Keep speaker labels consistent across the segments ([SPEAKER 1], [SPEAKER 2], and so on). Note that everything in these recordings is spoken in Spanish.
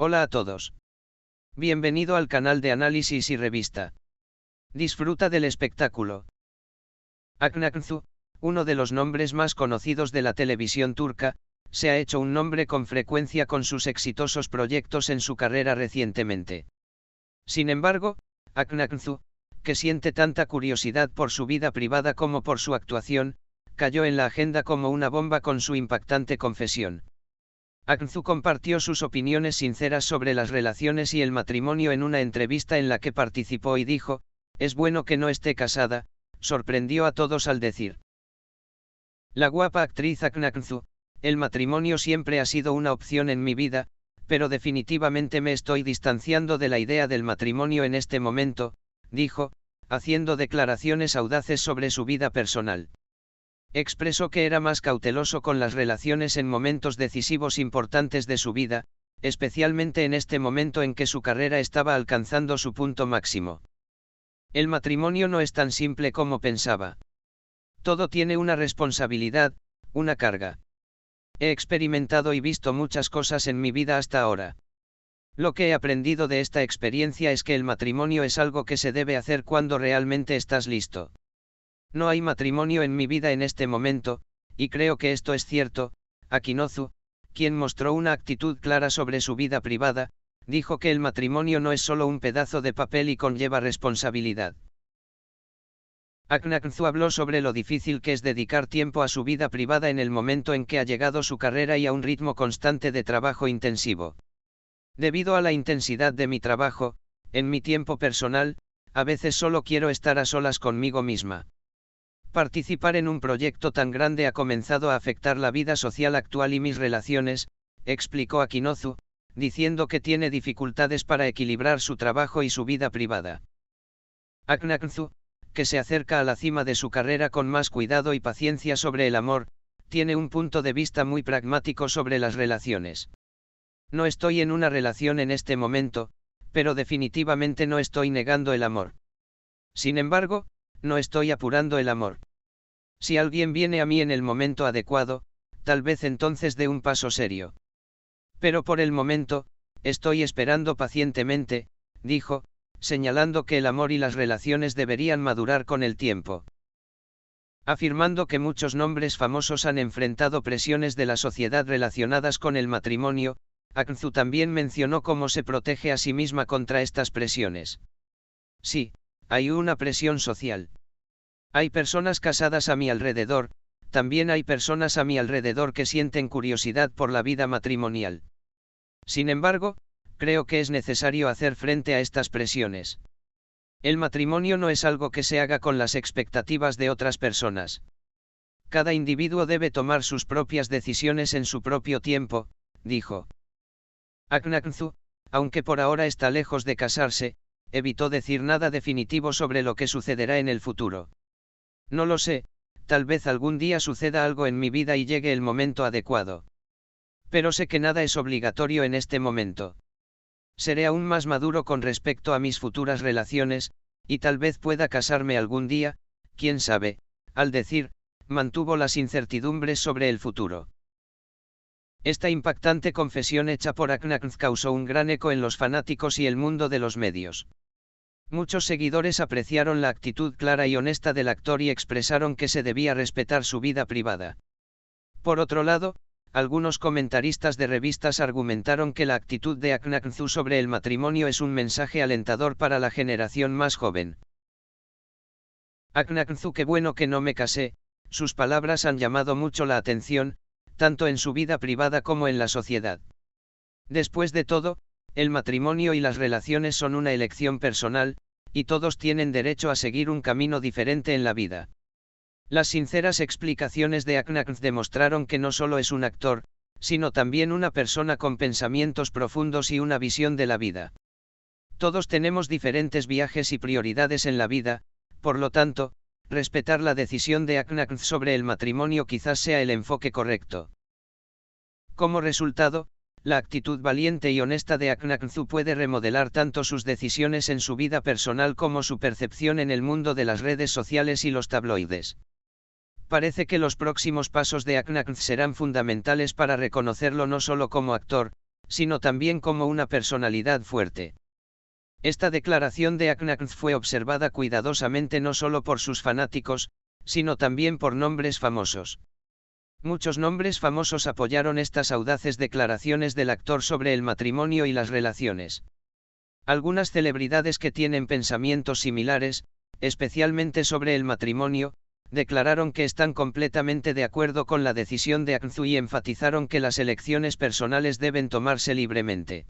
[SPEAKER 1] Hola a todos. Bienvenido al canal de análisis y revista. Disfruta del espectáculo. Aknaknzu, uno de los nombres más conocidos de la televisión turca, se ha hecho un nombre con frecuencia con sus exitosos proyectos en su carrera recientemente. Sin embargo, Aknaknzu, que siente tanta curiosidad por su vida privada como por su actuación, cayó en la agenda como una bomba con su impactante confesión. Aknaknzu compartió sus opiniones sinceras sobre las relaciones y el matrimonio en una entrevista en la que participó y dijo: "Es bueno que no esté casada", sorprendió a todos al decir: "La guapa actriz Aknaknzu, el matrimonio siempre ha sido una opción en mi vida, pero definitivamente me estoy distanciando de la idea del matrimonio en este momento", dijo, haciendo declaraciones audaces sobre su vida personal. Expresó que era más cauteloso con las relaciones en momentos decisivos importantes de su vida, especialmente en este momento en que su carrera estaba alcanzando su punto máximo. El matrimonio no es tan simple como pensaba. Todo tiene una responsabilidad, una carga. He experimentado y visto muchas cosas en mi vida hasta ahora. Lo que he aprendido de esta experiencia es que el matrimonio es algo que se debe hacer cuando realmente estás listo. No hay matrimonio en mi vida en este momento, y creo que esto es cierto. Akinozu, quien mostró una actitud clara sobre su vida privada, dijo que el matrimonio no es solo un pedazo de papel y conlleva responsabilidad. Aknaknzu habló sobre lo difícil que es dedicar tiempo a su vida privada en el momento en que ha llegado su carrera y a un ritmo constante de trabajo intensivo. Debido a la intensidad de mi trabajo, en mi tiempo personal, a veces solo quiero estar a solas conmigo misma. Participar en un proyecto tan grande ha comenzado a afectar la vida social actual y mis relaciones, explicó Akinozu, diciendo que tiene dificultades para equilibrar su trabajo y su vida privada. Aknaknzu, que se acerca a la cima de su carrera con más cuidado y paciencia sobre el amor, tiene un punto de vista muy pragmático sobre las relaciones. No estoy en una relación en este momento, pero definitivamente no estoy negando el amor. Sin embargo, no estoy apurando el amor. Si alguien viene a mí en el momento adecuado, tal vez entonces dé un paso serio. Pero por el momento, estoy esperando pacientemente, dijo, señalando que el amor y las relaciones deberían madurar con el tiempo. Afirmando que muchos nombres famosos han enfrentado presiones de la sociedad relacionadas con el matrimonio, Aknaknzu también mencionó cómo se protege a sí misma contra estas presiones. Sí, hay una presión social. Hay personas casadas a mi alrededor, también hay personas a mi alrededor que sienten curiosidad por la vida matrimonial. Sin embargo, creo que es necesario hacer frente a estas presiones. El matrimonio no es algo que se haga con las expectativas de otras personas. Cada individuo debe tomar sus propias decisiones en su propio tiempo, dijo. Aknaknzu, aunque por ahora está lejos de casarse, evitó decir nada definitivo sobre lo que sucederá en el futuro. No lo sé, tal vez algún día suceda algo en mi vida y llegue el momento adecuado. Pero sé que nada es obligatorio en este momento. Seré aún más maduro con respecto a mis futuras relaciones, y tal vez pueda casarme algún día, quién sabe, al decir, mantuvo las incertidumbres sobre el futuro. Esta impactante confesión hecha por Aknaknzu causó un gran eco en los fanáticos y el mundo de los medios. Muchos seguidores apreciaron la actitud clara y honesta del actor y expresaron que se debía respetar su vida privada. Por otro lado, algunos comentaristas de revistas argumentaron que la actitud de Aknaknzu sobre el matrimonio es un mensaje alentador para la generación más joven. Aknaknzu: qué bueno que no me casé, sus palabras han llamado mucho la atención, tanto en su vida privada como en la sociedad. Después de todo, el matrimonio y las relaciones son una elección personal, y todos tienen derecho a seguir un camino diferente en la vida. Las sinceras explicaciones de Aknaknzu demostraron que no solo es un actor, sino también una persona con pensamientos profundos y una visión de la vida. Todos tenemos diferentes viajes y prioridades en la vida, por lo tanto, respetar la decisión de Aknaknzu sobre el matrimonio quizás sea el enfoque correcto. Como resultado, la actitud valiente y honesta de Aknaknzu puede remodelar tanto sus decisiones en su vida personal como su percepción en el mundo de las redes sociales y los tabloides. Parece que los próximos pasos de Aknaknzu serán fundamentales para reconocerlo no solo como actor, sino también como una personalidad fuerte. Esta declaración de Akhenaten fue observada cuidadosamente no solo por sus fanáticos, sino también por nombres famosos. Muchos nombres famosos apoyaron estas audaces declaraciones del actor sobre el matrimonio y las relaciones. Algunas celebridades que tienen pensamientos similares, especialmente sobre el matrimonio, declararon que están completamente de acuerdo con la decisión de Akhenaten y enfatizaron que las elecciones personales deben tomarse libremente.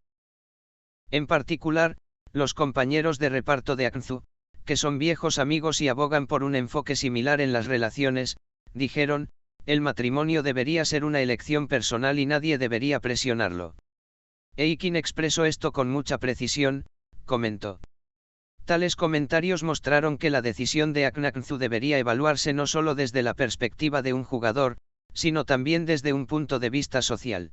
[SPEAKER 1] En particular, los compañeros de reparto de Akhenaten, que son viejos amigos y abogan por un enfoque similar en las relaciones, dijeron, el matrimonio debería ser una elección personal y nadie debería presionarlo. Eikin expresó esto con mucha precisión, comentó. Tales comentarios mostraron que la decisión de Akhenaten debería evaluarse no solo desde la perspectiva de un jugador, sino también desde un punto de vista social.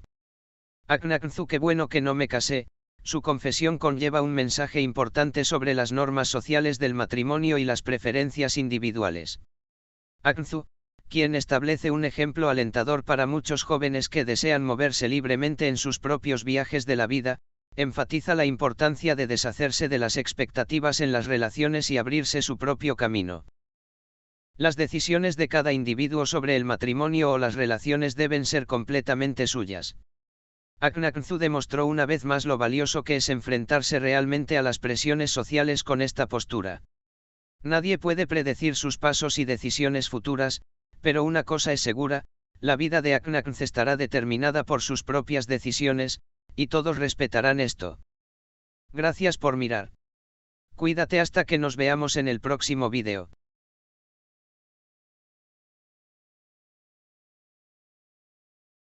[SPEAKER 1] Akhenaten, qué bueno que no me casé, su confesión conlleva un mensaje importante sobre las normas sociales del matrimonio y las preferencias individuales. Akhenaten, quien establece un ejemplo alentador para muchos jóvenes que desean moverse libremente en sus propios viajes de la vida, enfatiza la importancia de deshacerse de las expectativas en las relaciones y abrirse su propio camino. Las decisiones de cada individuo sobre el matrimonio o las relaciones deben ser completamente suyas. Akhenaten demostró una vez más lo valioso que es enfrentarse realmente a las presiones sociales con esta postura. Nadie puede predecir sus pasos y decisiones futuras, pero una cosa es segura, la vida de Akhenaten estará determinada por sus propias decisiones, y todos respetarán esto. Gracias por mirar. Cuídate hasta que nos veamos en el próximo vídeo.